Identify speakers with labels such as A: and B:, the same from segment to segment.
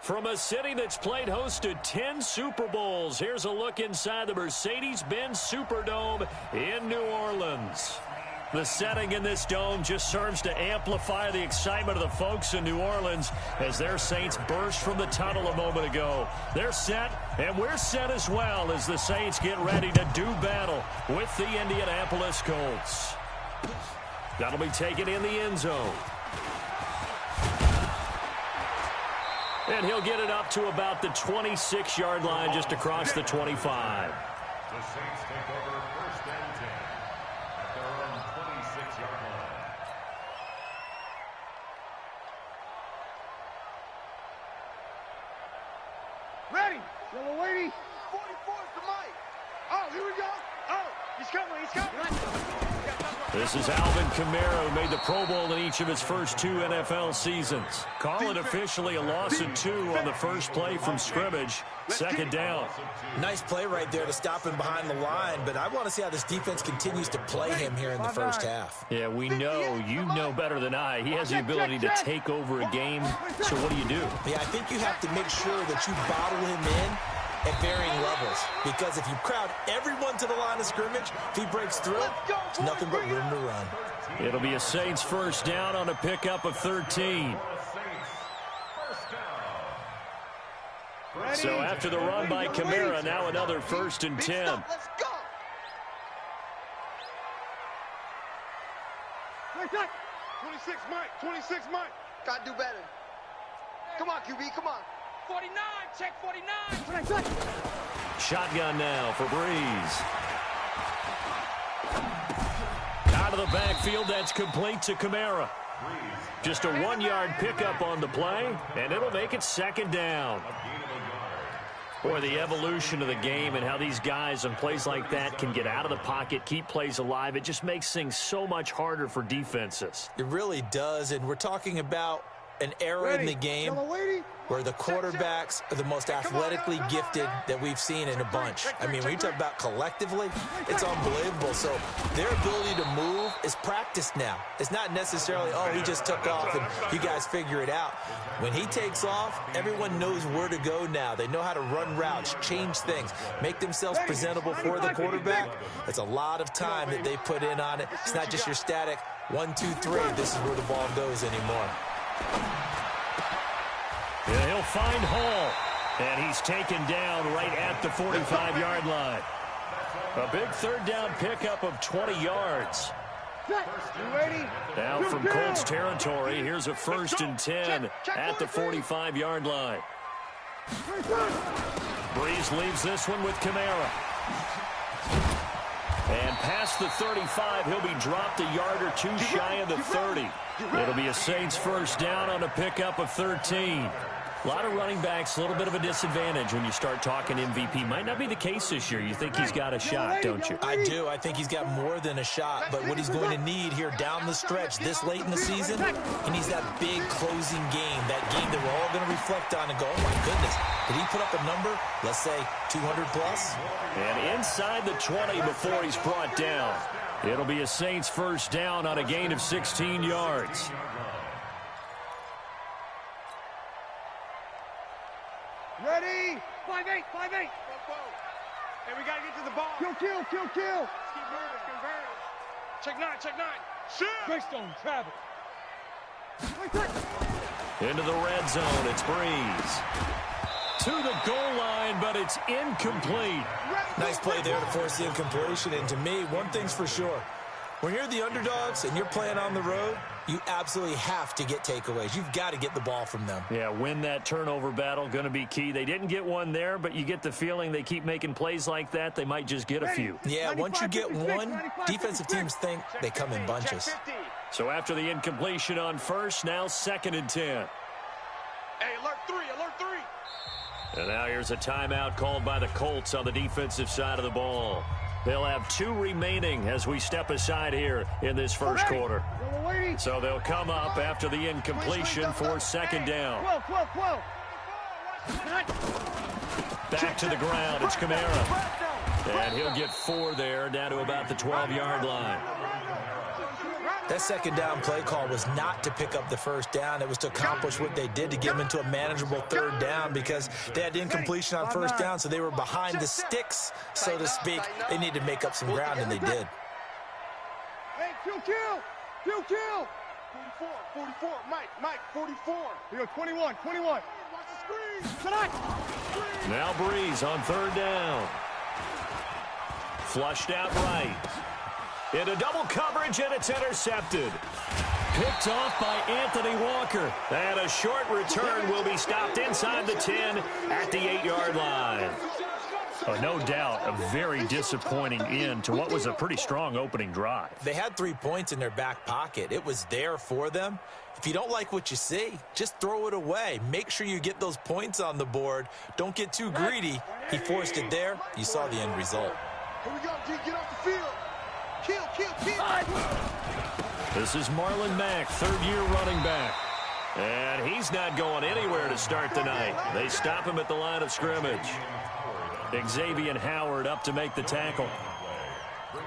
A: From a city that's played host to 10 Super Bowls, here's a look inside the Mercedes-Benz Superdome in New Orleans. The setting in this dome just serves to amplify the excitement of the folks in New Orleans as their Saints burst from the tunnel a moment ago. They're set, and we're set as well as the Saints get ready to do battle with the Indianapolis Colts. That'll be taken in the end zone. And he'll get it up to about the 26-yard line just across the 25.
B: The Saints take over first and 10 at their own 26-yard line.
C: Ready. Yellow lady. 44 is the mic. Oh, here we go. Oh, he's coming. He's coming.
A: This is Alvin Kamara, who made the Pro Bowl in each of his first 2 NFL seasons. Call it officially a loss of 2 on the first play from scrimmage. Second down.
D: Nice play right there to stop him behind the line, but I want to see how this defense continues to play him here in the first half.
A: Yeah, we know. You know better than I. He has the ability to take over a game, so what do?
D: Yeah, I think you have to make sure that you bottle him in at varying levels, because if you crowd everyone to the line of scrimmage, if he breaks through, it's nothing but room to run.
A: It'll be a Saints first down on a pickup of 13. So after the run by Kamara, now another first and 10.
C: Let's go. 26, Mike. 26, Mike. Gotta do better. Come on, QB. Come on. 49, check 49.
A: Shotgun now for Breeze. Out of the backfield, that's complete to Kamara. Just a 1-yard pickup on the play, and it'll make it second down. Boy, the evolution of the game and how these guys on plays like that can get out of the pocket, keep plays alive, it just makes things so much harder for defenses.
D: It really does, and we're talking about an era in the game where the quarterbacks are the most athletically gifted that we've seen in a bunch. I mean, when you talk about collectively, it's unbelievable. So their ability to move is practiced now. It's not necessarily, oh, he just took off and you guys figure it out. When he takes off, everyone knows where to go now. They know how to run routes, change things, make themselves presentable for the quarterback. It's a lot of time that they put in on it. It's not just your static 1, 2, 3. This is where the ball goes anymore.
A: Yeah, he'll find Hall, and he's taken down right at the 45-yard line. A big third down pickup of 20 yards. Now from Colts territory, here's a first and 10 at the 45-yard line. Breeze leaves this one with Kamara. And past the 35, he'll be dropped a yard or 2 shy of the 30. It'll be a Saints first down on a pickup of 13. A lot of running backs, a little bit of a disadvantage when you start talking MVP. Might not be the case this year. You think he's got a shot, don't you?
D: I do. I think he's got more than a shot. But what he's going to need here down the stretch this late in the season, he needs that big closing game, that game that we're all going to reflect on and go, oh, my goodness, did he put up a number, let's say, 200-plus?
A: And inside the 20 before he's brought down. It'll be a Saints first down on a gain of 16 yards.
C: Ready? 5-8. Hey, we got to get to the ball. Kill. Let's keep moving. Converge. Check 9. Shoot. Greystone, travel.
A: Into the red zone, it's Breeze. To the goal line, but it's incomplete.
D: Nice play there to force the incompletion. And to me, one thing's for sure. When you're the underdogs and you're playing on the road, you absolutely have to get takeaways. You've got to get the ball from them.
A: Yeah, win that turnover battle, going to be key. They didn't get one there, but you get the feeling they keep making plays like that, they might just get a few.
D: Yeah, once you get one, defensive teams think they come in bunches.
A: So after the incompletion on first, now second and 10.
C: Hey, alert 3.
A: And now here's a timeout called by the Colts on the defensive side of the ball. They'll have 2 remaining as we step aside here in this first quarter. So they'll come up after the incompletion for second down. Back to the ground, it's Kamara. And he'll get 4 there, down to about the 12-yard line.
D: That second down play call was not to pick up the first down. It was to accomplish what they did to get them into a manageable third down because they had incompletion on first down, so they were behind the sticks, so to speak. They needed to make up some ground, and they did.
C: Hey, kill. 44, Mike, 44. Here, 21. Watch the screen. Tonight.
A: Now Breeze on third down. Flushed out right. Into double coverage, and it's intercepted. Picked off by Anthony Walker. And a short return will be stopped inside the 10 at the 8-yard line. Oh, no doubt, a very disappointing end to what was a pretty strong opening drive.
D: They had 3 points in their back pocket. It was there for them. If you don't like what you see, just throw it away. Make sure you get those points on the board. Don't get too greedy. He forced it there. You saw the end result.
C: Here we go, G. Get off the field. Kill.
A: This is Marlon Mack, third-year running back. And he's not going anywhere to start the night. They stop him at the line of scrimmage. Xavier Howard up to make the tackle.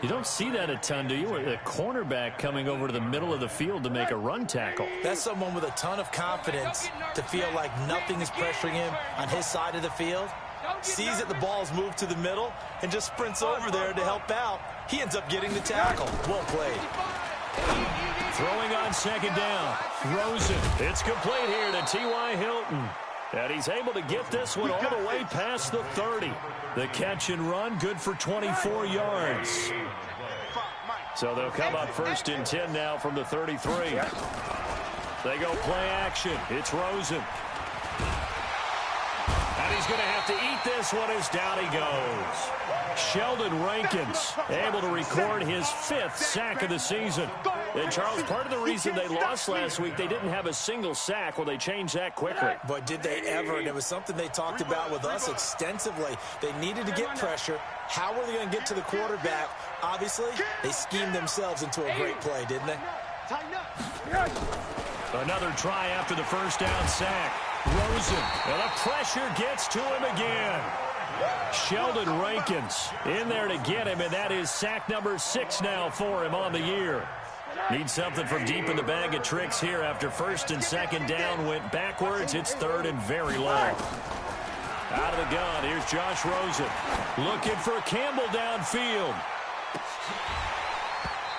A: You don't see that a ton, do you? A cornerback coming over to the middle of the field to make a run tackle.
D: That's someone with a ton of confidence to feel like nothing is pressuring him on his side of the field. Sees that the ball's moved to the middle and just sprints over there to help out. He ends up getting the tackle. Well played.
A: Throwing on second down. Rosen. It's complete here to T.Y. Hilton. And he's able to get this one all the way past the 30. The catch and run, good for 24 yards. So they'll come up first and 10 now from the 33. They go play action. It's Rosen. And he's going to have to eat this one as down he goes. Sheldon Rankins able to record his 5th sack of the season. And, Charles, part of the reason they lost last week, they didn't have a single sack. Well, they changed that quickly.
D: But did they ever? And it was something they talked about with us extensively. They needed to get pressure. How were they going to get to the quarterback? Obviously, they schemed themselves into a great play, didn't they?
A: Another try after the first down sack. Rosen, and the pressure gets to him again. Sheldon Rankins in there to get him, and that is sack number 6 now for him on the year. Needs something from deep in the bag of tricks here after first and second down went backwards. It's third and very long. Out of the gun, here's Josh Rosen. Looking for Campbell downfield.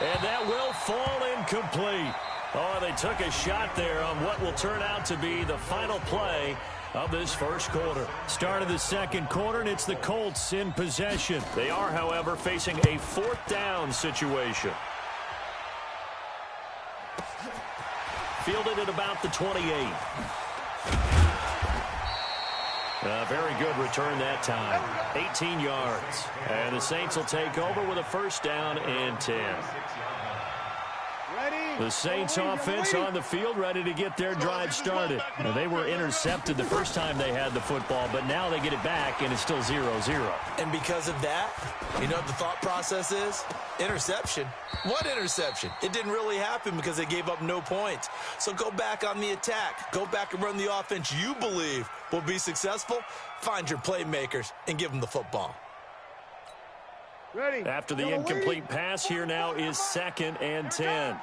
A: And that will fall incomplete. Oh, they took a shot there on what will turn out to be the final play of this first quarter. Start of the second quarter, and it's the Colts in possession. They are, however, facing a 4th down situation. Fielded at about the 28. Very good return that time. 18 yards. And the Saints will take over with a first down and 10. The Saints offense on the field, ready to get their drive started. Now, they were intercepted the first time they had the football, but now they get it back, and it's still 0-0.
D: And because of that, you know what the thought process is? Interception. What interception? It didn't really happen because they gave up no points. So go back on the attack. Go back and run the offense you believe will be successful. Find your playmakers and give them the football.
C: Ready.
A: After the incomplete pass, here now is 2nd and 10.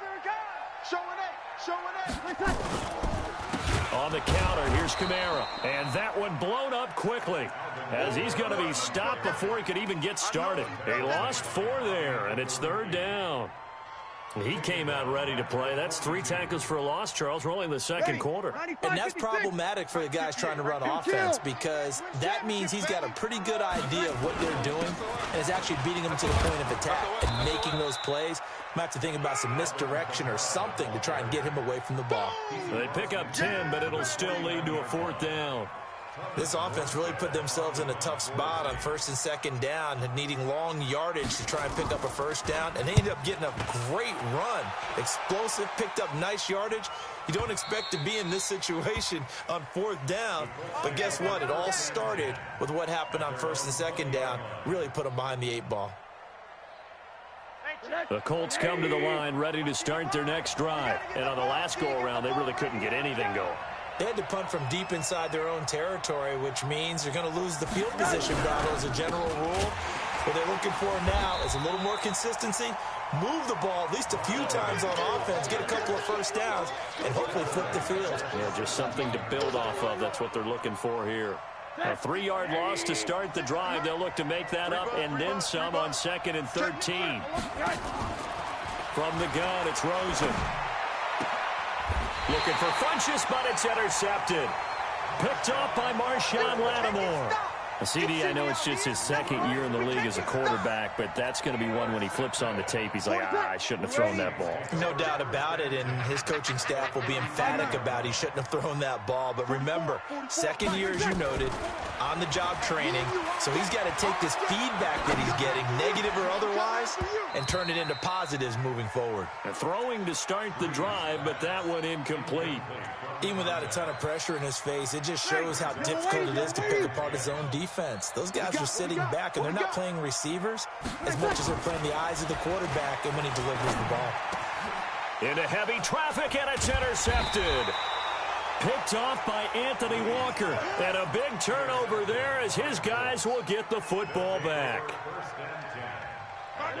A: On the counter, here's Kamara. And that one blown up quickly as he's going to be stopped before he could even get started. They lost 4 there, and it's 3rd down. He came out ready to play. That's 3 tackles for a loss, Charles. We're only in the second quarter.
D: And that's problematic for the guys trying to run offense because that means he's got a pretty good idea of what they're doing and is actually beating them to the point of attack and making those plays. Might have to think about some misdirection or something to try and get him away from the ball.
A: They pick up 10, but it'll still lead to a 4th down.
D: This offense really put themselves in a tough spot on first and second down, needing long yardage to try and pick up a first down, and they ended up getting a great run. Explosive, picked up nice yardage. You don't expect to be in this situation on 4th down, but guess what? It all started with what happened on first and second down. Really put them behind the 8 ball.
A: The Colts come to the line ready to start their next drive. And on the last go-around, they really couldn't get anything going.
D: They had to punt from deep inside their own territory, which means they're going to lose the field position battle as a general rule. What they're looking for now is a little more consistency, move the ball at least a few times on offense, get a couple of first downs, and hopefully flip the field.
A: Yeah, just something to build off of. That's what they're looking for here. A 3-yard loss to start the drive. They'll look to make that up and then some on 2nd and 13. From the gun, it's Rosen. Looking for Funchess, but it's intercepted. Picked off by Marshawn Lattimore. CD, I know it's just his 2nd year in the league as a quarterback, but that's going to be one when he flips on the tape. He's like, I shouldn't have thrown that ball.
D: No doubt about it, and his coaching staff will be emphatic about he shouldn't have thrown that ball. But remember, 2nd year, as you noted, on-the-job training, so he's got to take this feedback that he's getting, negative or otherwise, and turn it into positives moving forward.
A: Throwing to start the drive, but that one incomplete.
D: Even without a ton of pressure in his face, it just shows how difficult it is to pick apart his own defense. Those guys are sitting back, and they're not playing receivers as much as they're playing the eyes of the quarterback and when he delivers the ball.
A: Into heavy traffic, and it's intercepted. Picked off by Anthony Walker. And a big turnover there as his guys will get the football back.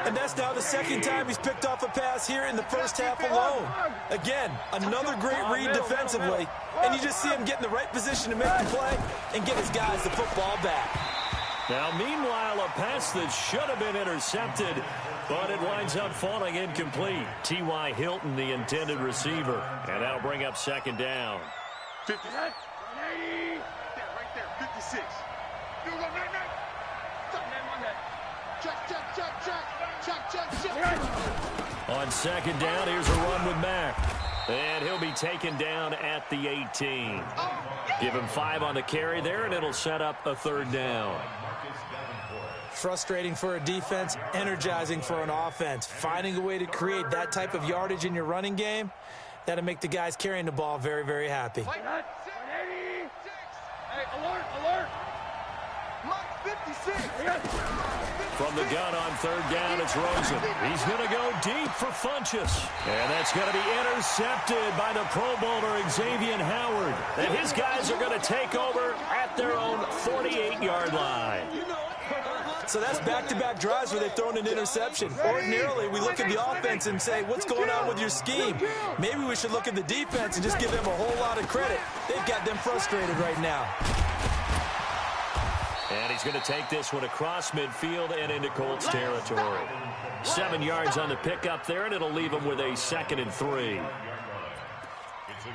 D: And that's now the 2nd time he's picked off a pass here in the first half alone. Again, another great read defensively, and you just see him get in the right position to make the play and get his guys the football back.
A: Now, meanwhile, a pass that should have been intercepted, but it winds up falling incomplete. T.Y. Hilton, the intended receiver, and that'll bring up 2nd down.
C: 50. Right there, 56. You go,
A: On 2nd down, here's a run with Mack. And he'll be taken down at the 18. Give him 5 on the carry there, and it'll set up a 3rd down.
D: Frustrating for a defense, energizing for an offense. Finding a way to create that type of yardage in your running game, that'll make the guys carrying the ball very, very happy.
C: Hey, alert! Mark 56.
A: From the gun on 3rd down, it's Rosen. He's going to go deep for Funchess. And that's going to be intercepted by the Pro Bowler Xavier Howard. And his guys are going to take over at their own 48-yard line.
D: So that's back-to-back drives where they've thrown an interception. Ordinarily, we look at the offense and say, what's going on with your scheme? Maybe we should look at the defense and just give them a whole lot of credit. They've got them frustrated right now.
A: And he's going to take this one across midfield and into Colts territory. 7 yards on the pickup there, and it'll leave him with a 2nd and 3.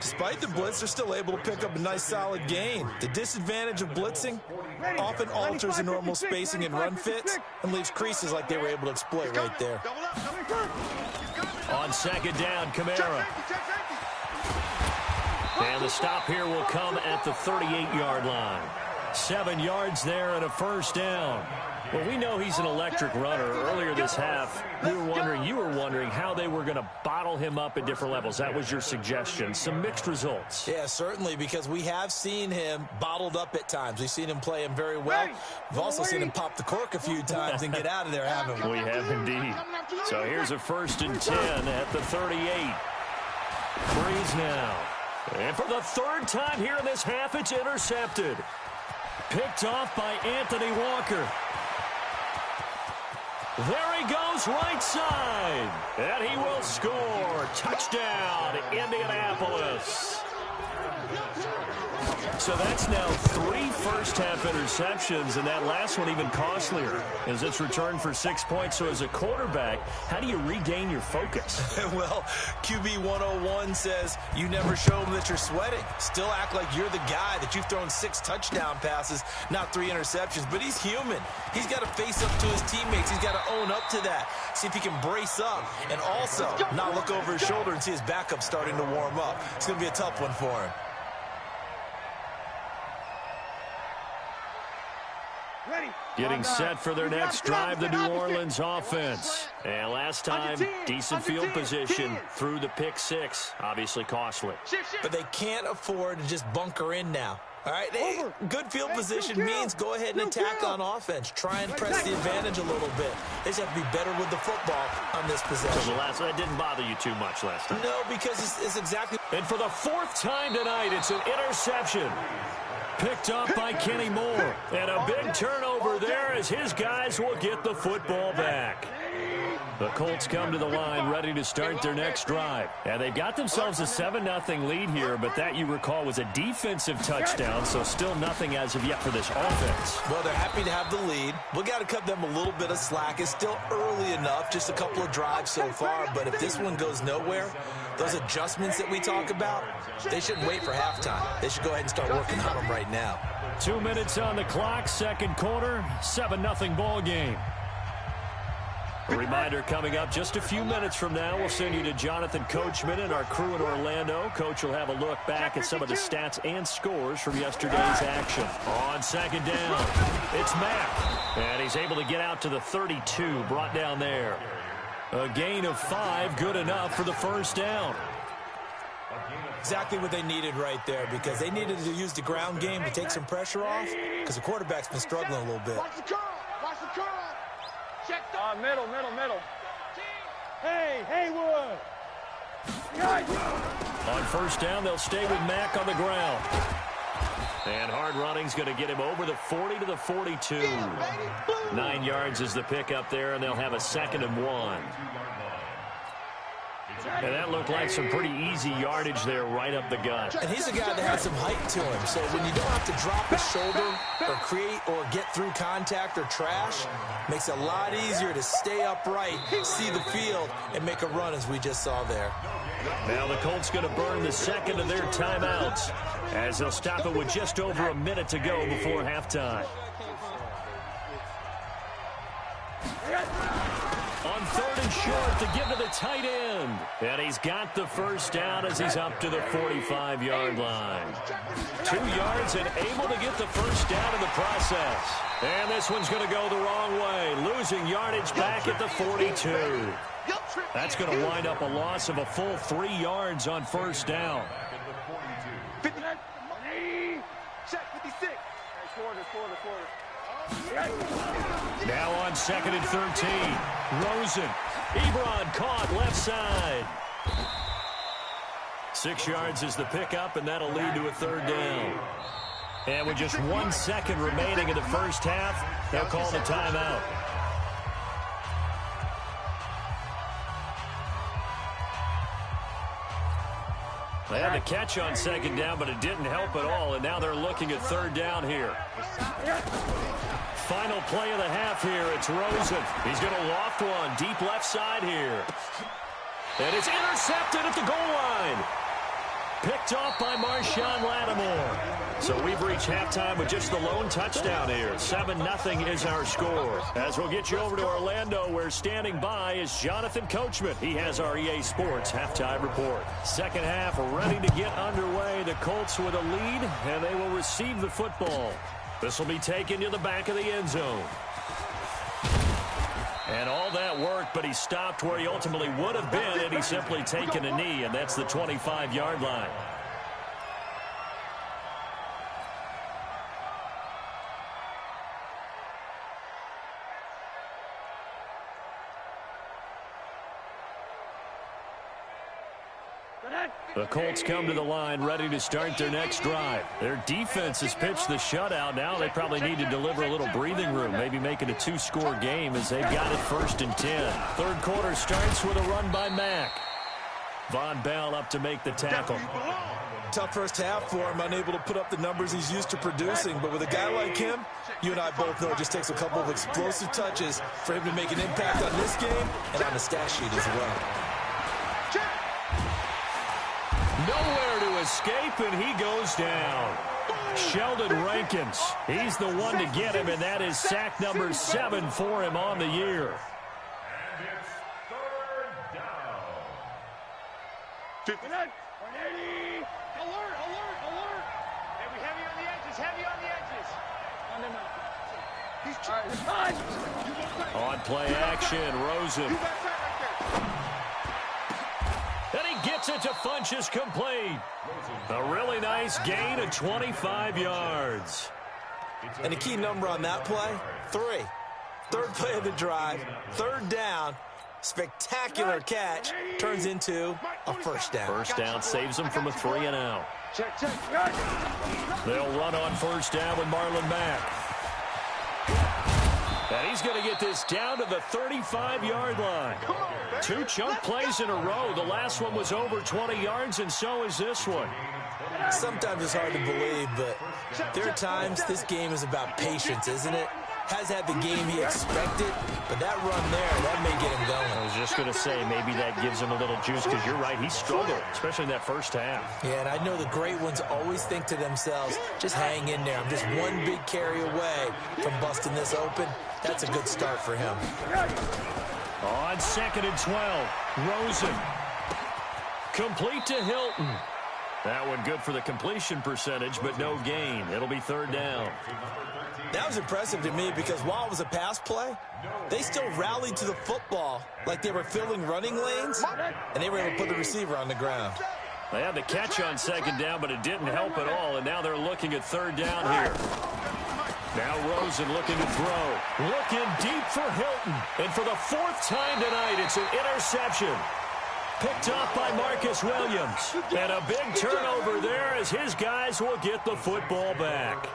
D: Despite the blitz, they're still able to pick up a nice, solid gain. The disadvantage of blitzing often alters the normal spacing and run fits and leaves creases like they were able to exploit right there.
A: On 2nd down, Kamara. And the stop here will come at the 38-yard line. 7 yards there and a 1st down. Well, we know he's an electric runner. Earlier this half, you were wondering how they were going to bottle him up at different levels. That was your suggestion. Some mixed results.
D: Yeah, certainly, because we have seen him bottled up at times. We've seen him play him very well. We've also seen him pop the cork a few times and get out of there, haven't we?
A: We have indeed. So here's a 1st and 10 at the 38. Breeze now. And for the 3rd time here in this half, it's intercepted. Picked off by Anthony Walker. There he goes, right side. And he will score. Touchdown, Indianapolis. So that's now 3 first-half interceptions, and that last one even costlier as it's returned for 6 points. So as a quarterback, how do you regain your focus?
D: Well, QB 101 says you never show them that you're sweating. Still act like you're the guy, that you've thrown 6 touchdown passes, not 3 interceptions. But he's human. He's got to face up to his teammates. He's got to own up to that. See if he can brace up and also not look over his shoulder and see his backup starting to warm up. It's going to be a tough one for him.
A: Getting set for their next drive, the New Orleans offense. And last time, decent field position through the pick 6. Obviously costly.
D: But they can't afford to just bunker in now. All right, good field position means go ahead and attack on offense. Try and press the advantage a little bit. They just have to be better with the football on this possession.
A: So that didn't bother you too much last time.
D: No, because it's exactly.
A: And for the 4th time tonight, it's an interception. Picked up by Kenny Moore. And a big turnover there as his guys will get the football back. The Colts come to the line ready to start their next drive. And they've got themselves a 7-0 lead here, but that, you recall, was a defensive touchdown, so still nothing as of yet for this offense.
D: Well, they're happy to have the lead. We got to cut them a little bit of slack. It's still early enough, just a couple of drives so far, but if this one goes nowhere, those adjustments that we talk about, they shouldn't wait for halftime. They should go ahead and start working on them right now.
A: 2 minutes on the clock, second quarter, 7-0 ball game. A reminder coming up just a few minutes from now. We'll send you to Jonathan Coachman and our crew in Orlando. Coach will have a look back at some of the stats and scores from yesterday's action. On second down, it's Mack. And he's able to get out to the 32, brought down there. A gain of 5, good enough for the first down.
D: Exactly what they needed right there, because they needed to use the ground game to take some pressure off, because the quarterback's been struggling a little bit.
C: Watch the curl. Watch the curl. Check the middle. Hey, Haywood.
A: On first down, they'll stay with Mack on the ground. And hard running's going to get him over the 40 to the 42. 9 yards is the pickup there, and they'll have a 2nd and 1. And that looked like some pretty easy yardage there right up the gut.
D: And he's a guy that has some height to him, so when you don't have to drop his shoulder or create or get through contact or trash, makes it a lot easier to stay upright, see the field, and make a run as we just saw there.
A: Now the Colts going to burn the second of their timeouts as they'll stop it with just over a minute to go before halftime. On 3rd and short to give to the tight end. And he's got the first down as he's up to the 45-yard line. 2 yards and able to get the first down in the process. And this one's going to go the wrong way, losing yardage back at the 42. That's going to wind up a loss of a full 3 yards on first down.
C: 59. Check 56. Quarter.
A: Now on 2nd and 13. Rosen. Ebron caught left side. 6 yards is the pickup, and that'll lead to a 3rd down. And with just 1 second remaining in the first half, they'll call the timeout. They had the catch on 2nd down, but it didn't help at all, and now they're looking at 3rd down here. Final play of the half here. It's Rosen. He's going to loft one deep left side here. And it's intercepted at the goal line. Picked off by Marshawn Lattimore. So we've reached halftime with just the lone touchdown here. 7-0 is our score. As we'll get you over to Orlando, where standing by is Jonathan Coachman. He has our EA Sports halftime report. Second half ready to get underway. The Colts with a lead, and they will receive the football. This will be taken to the back of the end zone. And all that work, but he stopped where he ultimately would have been had he simply taken a knee, and that's the 25-yard line. The Colts come to the line ready to start their next drive. Their defense has pitched the shutout. Now they probably need to deliver a little breathing room, maybe make it a 2-score game as they've got it 1st and 10. Third quarter starts with a run by Mack. Von Bell up to make the tackle.
D: Tough first half for him, unable to put up the numbers he's used to producing. But with a guy like him, you and I both know it just takes a couple of explosive touches for him to make an impact on this game and on the stat sheet as well.
A: Nowhere to escape, and he goes down. Sheldon Rankins, he's the one to get him, and that is sack number 7 for him on the year.
B: And it's 3rd down.
C: 59. 180. Alert. Heavy on the edges.
A: On play action, Rosen. And he gets it to Funchess complete. A really nice gain of 25 yards.
D: And a key number on that play, 3. Third play of the drive, 3rd down, spectacular catch turns into a first down.
A: First down saves them from a 3-and-out. They'll run on first down with Marlon Mack. And he's going to get this down to the 35-yard line. 2 chunk plays in a row. The last one was over 20 yards, and so is this one.
D: Sometimes it's hard to believe, but there are times this game is about patience, isn't it? Has had the game he expected, but that run there, that may get him going.
A: I was just going to say, maybe that gives him a little juice, because you're right, he struggled, especially in that first half.
D: Yeah, and I know the great ones always think to themselves, just hang in there. I'm just one big carry away from busting this open. That's a good start for him.
A: On 2nd and 12, Rosen. Complete to Hilton. That one good for the completion percentage, but no gain. It'll be 3rd down.
D: That was impressive to me because while it was a pass play, they still rallied to the football like they were filling running lanes, and they were able to put the receiver on the ground.
A: They had the catch on 2nd down, but it didn't help at all, and now they're looking at 3rd down here. Now Rosen looking to throw. Looking deep for Hilton. And for the 4th time tonight, it's an interception. Picked off by Marcus Williams. And a big turnover there as his guys will get the football back.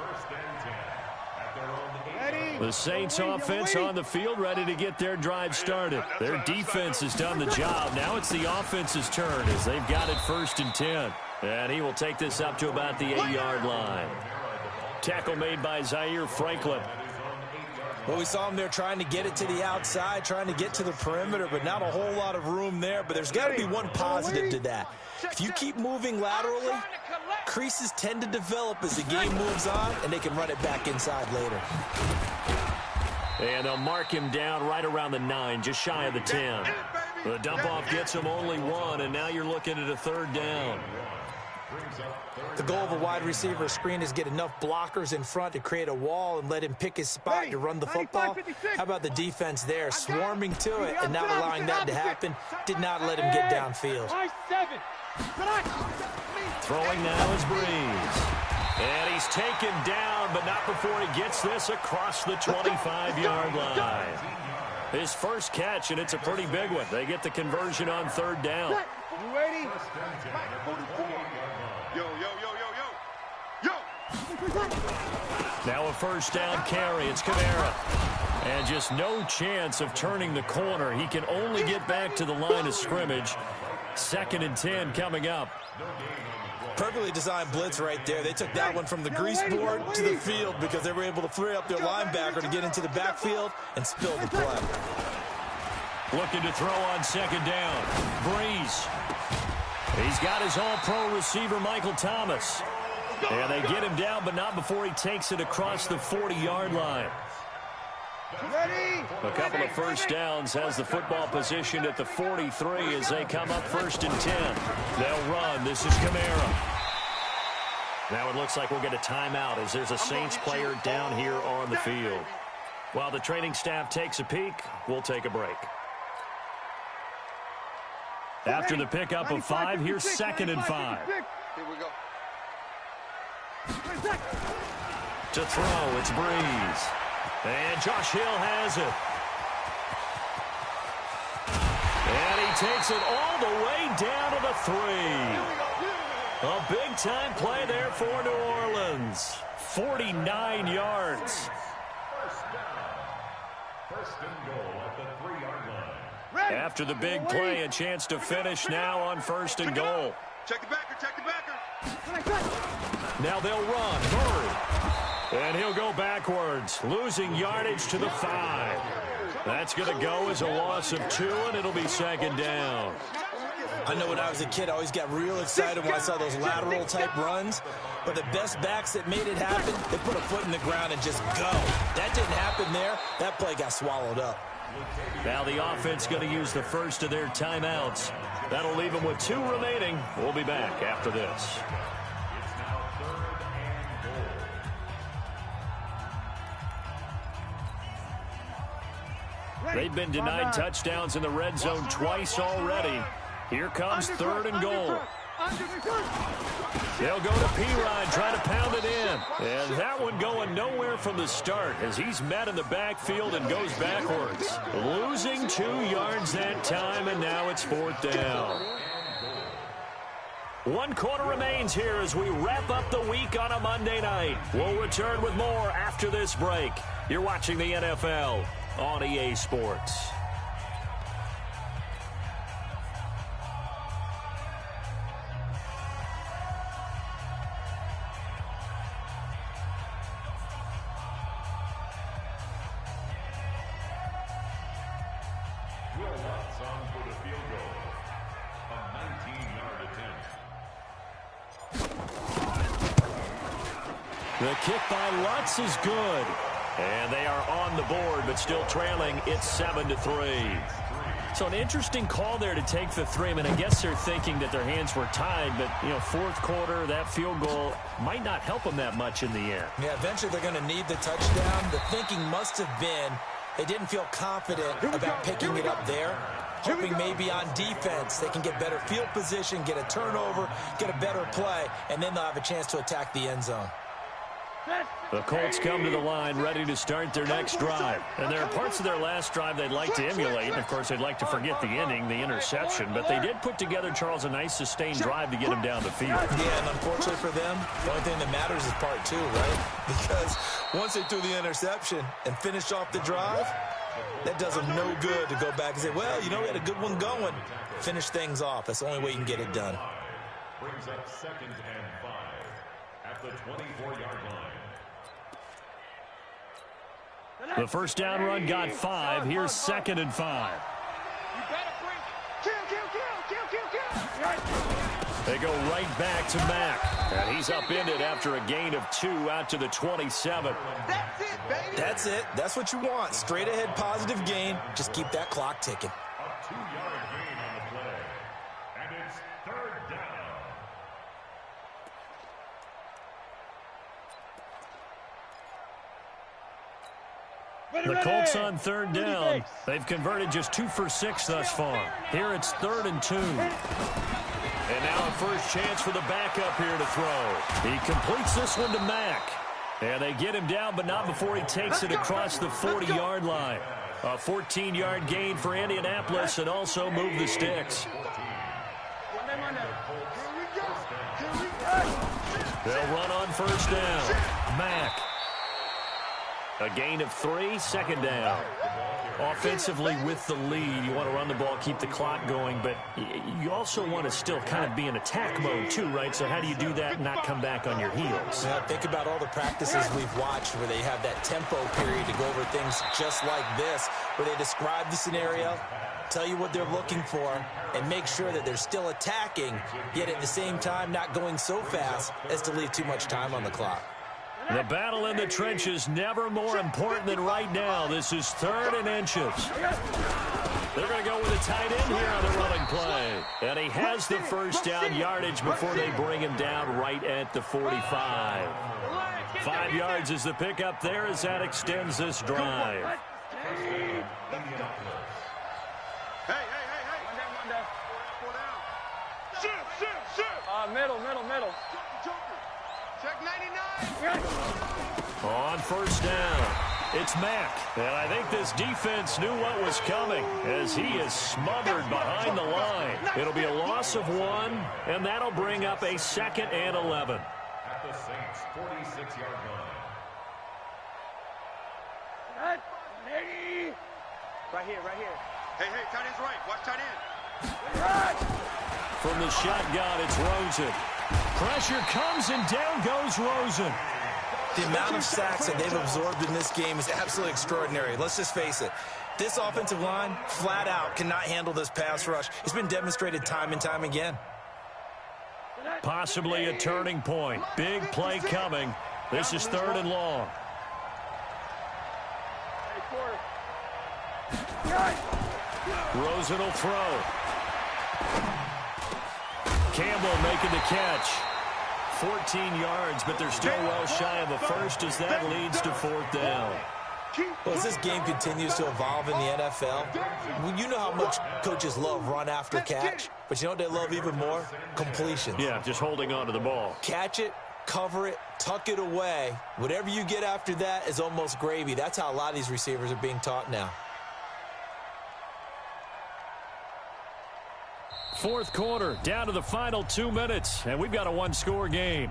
A: The Saints offense on the field ready to get their drive started. Their defense has done the job. Now it's the offense's turn as they've got it 1st and 10. And he will take this up to about the 8-yard line. Tackle made by Zaire Franklin.
D: Well, we saw him there trying to get it to the outside, trying to get to the perimeter, but not a whole lot of room there. But there's got to be one positive to that. If you keep moving laterally, creases tend to develop as the game moves on, and they can run it back inside later.
A: And they'll mark him down right around the 9, just shy of the 10. The dump-off gets him only 1, and now you're looking at a 3rd down.
D: The goal of a wide receiver screen is get enough blockers in front to create a wall and let him pick his spot to run the football. How about the defense there, swarming to it and not allowing that to happen? Did not let him get downfield.
A: Throwing now is Breeze. And he's taken down, but not before he gets this across the 25-yard line. His first catch, and it's a pretty big one. They get the conversion on 3rd down.
C: You ready? Yo, yo, yo, yo, yo. Yo!
A: Now a 1st down carry. It's Kamara. And just no chance of turning the corner. He can only get back to the line of scrimmage. 2nd and 10 coming up.
D: Perfectly designed blitz right there. They took that one from the grease board to the field because they were able to free up their linebacker to get into the backfield and spill the play.
A: Looking to throw on 2nd down. Breeze. He's got his all-pro receiver, Michael Thomas. And they get him down, but not before he takes it across the 40-yard line. A couple of 1st downs has the football positioned at the 43 as they come up 1st and 10. They'll run. This is Kamara. Now it looks like we'll get a timeout as there's a Saints player down here on the field. While the training staff takes a peek, we'll take a break. After the pickup of 5, here's 2nd and 5.
C: Here we go.
A: To throw, it's Breeze. And Josh Hill has it. And he takes it all the way down to the 3. A big-time play there for New Orleans. 49 yards.
B: 1st and goal at the 3-yard line.
A: After the big play, a chance to finish now on 1st and goal.
C: Check the backer, check the backer.
A: Now they'll run. Murray. And he'll go backwards, losing yardage to the 5. That's going to go as a loss of 2, and it'll be 2nd down.
D: I know when I was a kid, I always got real excited when I saw those lateral-type runs. But the best backs that made it happen, they put a foot in the ground and just go. That didn't happen there. That play got swallowed up.
A: Now the offense going to use the first of their timeouts. That'll leave them with 2 remaining. We'll be back after this.
B: It's now 3rd and goal.
A: They've been denied touchdowns in the red zone twice already. Here comes 3rd and goal. They'll go to P-Rod, try to pound it in. And that one going nowhere from the start as he's met in the backfield and goes backwards. Losing 2 yards that time, and now it's 4th down. 1 quarter remains here as we wrap up the week on a Monday night. We'll return with more after this break. You're watching the NFL on EA Sports. The kick by Lutz is good. And they are on the board, but still trailing. It's 7-3. So an interesting call there to take the 3. I mean, I guess they're thinking that their hands were tied, but, you know, 4th quarter, that field goal might not help them that much in the end.
D: Yeah, eventually they're going to need the touchdown. The thinking must have been they didn't feel confident about picking it up there. Hoping maybe on defense they can get better field position, get a turnover, get a better play, and then they'll have a chance to attack the end zone.
A: The Colts come to the line ready to start their next drive. And there are parts of their last drive they'd like to emulate. And, of course, they'd like to forget the ending, the interception. But they did put together, Charles, a nice sustained drive to get him down the field.
D: Yeah, and unfortunately for them, the only thing that matters is part 2, right? Because once they threw the interception and finished off the drive, that does them no good to go back and say, well, you know, we had a good one going. Finish things off. That's the only way you can get it done.
B: Brings up 2nd and 5 at the 24-yard line.
A: The first down run got 5. Here's 2nd and 5.
C: You better bring kill.
A: They go right back to Mack. And he's upended after a gain of 2 out to the 27.
C: That's it, baby.
D: That's it. That's what you want. Straight ahead positive gain. Just keep that clock ticking.
B: A 2-yard gain on the play. And it's 3rd down.
A: The Colts on 3rd down. They've converted just 2 for 6 thus far. Here it's 3rd and 2. And now a first chance for the backup here to throw. He completes this one to Mack. And they get him down, but not before he takes it across the 40-yard line. A 14-yard gain for Indianapolis and also move the sticks. They'll run on first down. Mack. A gain of 3, 2nd down. Offensively with the lead, you want to run the ball, keep the clock going, but you also want to still kind of be in attack mode too, right? So how do you do that and not come back on your heels?
D: Yeah, think about all the practices we've watched where they have that tempo period to go over things just like this, where they describe the scenario, tell you what they're looking for, and make sure that they're still attacking, yet at the same time not going so fast as to leave too much time on the clock.
A: The battle in the trenches never more important than right now. This is 3rd and inches. They're going to go with a tight end here on the running play. And he has the first down yardage before they bring him down right at the 45. 5 yards is the pickup there as that extends this drive.
C: Hey. Shoot. Middle. Check 99.
A: On first down, it's Mack. And I think this defense knew what was coming as he is smothered behind the line. It'll be a loss of 1, and that'll bring up a 2nd and 11.
B: At the Saints' 46-yard line.
C: Right here. Hey, tight end's right. Watch tight end.
A: From the shotgun, it's Rosen. Pressure comes, and down goes Rosen.
D: The amount of sacks that they've absorbed in this game is absolutely extraordinary. Let's just face it. This offensive line, flat out, cannot handle this pass rush. It's been demonstrated time and time again.
A: Possibly a turning point. Big play coming. This is 3rd and long. Rosen will throw. Campbell making the catch. 14 yards, but they're still well shy of a first as that leads to 4th down.
D: Well, as this game continues to evolve in the NFL, you know how much coaches love run after catch. But you know what they love even more? Completions.
A: Yeah, just holding on to the ball.
D: Catch it, cover it, tuck it away. Whatever you get after that is almost gravy. That's how a lot of these receivers are being taught now.
A: Fourth quarter, down to the final 2 minutes, and we've got a one-score game.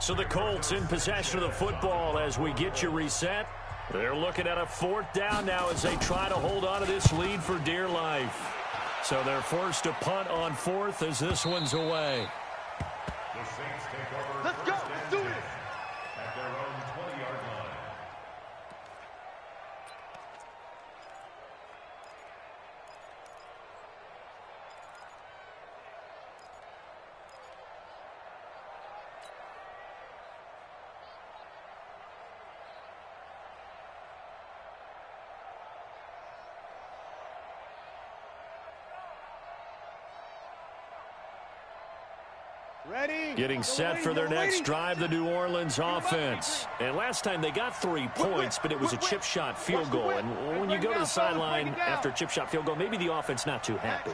A: So the Colts in possession of the football as we get you reset. They're looking at a fourth down now as they try to hold on to this lead for dear life. So they're forced to punt on fourth as this one's away.
B: The Saints take over.
C: Let's go. Let's do it.
B: At their own 20-yard line.
C: Ready.
A: Getting set for their next drive, the New Orleans offense. And last time they got 3 points, but it was a chip shot field goal. And when you go to the sideline after a chip shot field goal, maybe the offense not too happy.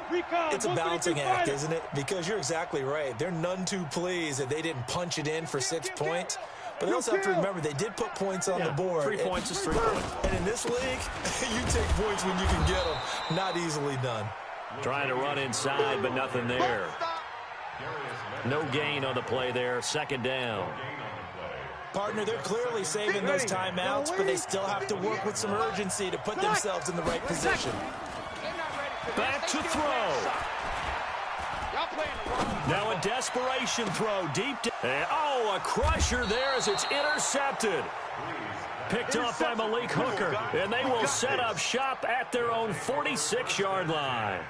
D: It's a balancing act, isn't it? Because you're exactly right. They're none too pleased that they didn't punch it in for 6 points. But they also have to remember they did put points on the board.
A: 3 points is 3 points.
D: And in this league, you take points when you can get them. Not easily done.
A: Trying to run inside, but nothing there. No gain on the play there. Second down.
D: Partner, they're clearly saving those timeouts, but they still have to work with some urgency to put themselves in the right position.
A: Back to throw. Now a desperation throw deep. A crusher there as it's intercepted. Picked off by Malik Hooker, and they will set up shop at their own 46-yard line.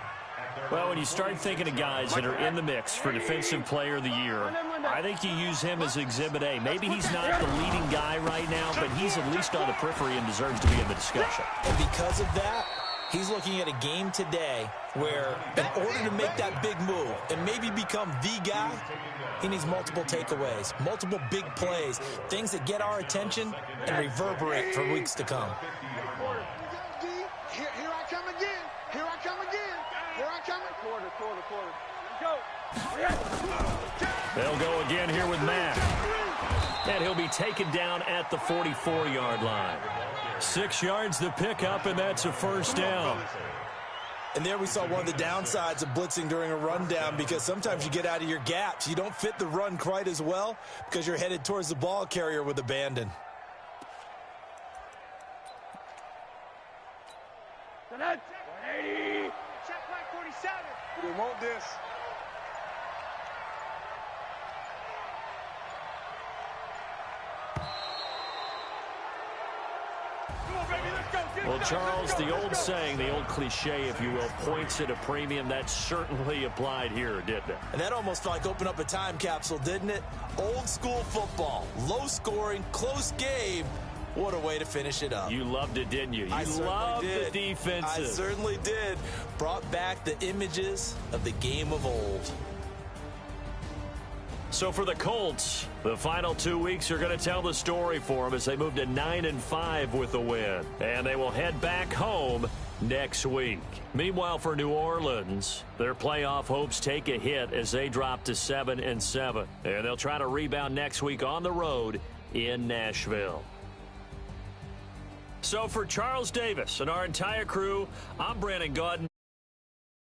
A: Well, when you start thinking of guys that are in the mix for Defensive Player of the Year, I think you use him as Exhibit A. Maybe he's not the leading guy right now, but he's at least on the periphery and deserves to be in the discussion.
D: And because of that, he's looking at a game today where in order to make that big move and maybe become the guy, he needs multiple takeaways, multiple big plays, things that get our attention and reverberate for weeks to come.
C: Here I come again. Here I come again. Here I come. Quarter. Go.
A: They'll go again here with Matt. And he'll be taken down at the 44-yard line. 6 yards to pick up, and that's a first down.
D: And there we saw one of the downsides of blitzing during a rundown, because sometimes you get out of your gaps. You don't fit the run quite as well because you're headed towards the ball carrier with abandon.
C: Check flag 47. We want this.
A: Well, Charles, the old saying, the old cliche, if you will, points at a premium, that certainly applied here, didn't it?
D: And that almost felt like opened up a time capsule, didn't it? Old school football, low scoring, close game. What a way to finish it up.
A: You loved it, didn't you? You loved the defenses.
D: I certainly did. Brought back the images of the game of old.
A: So for the Colts, the final 2 weeks are going to tell the story for them as they move to 9-5 with a win. And they will head back home next week. Meanwhile, for New Orleans, their playoff hopes take a hit as they drop to 7-7. And they'll try to rebound next week on the road in Nashville. So for Charles Davis and our entire crew, I'm Brandon Gaudin.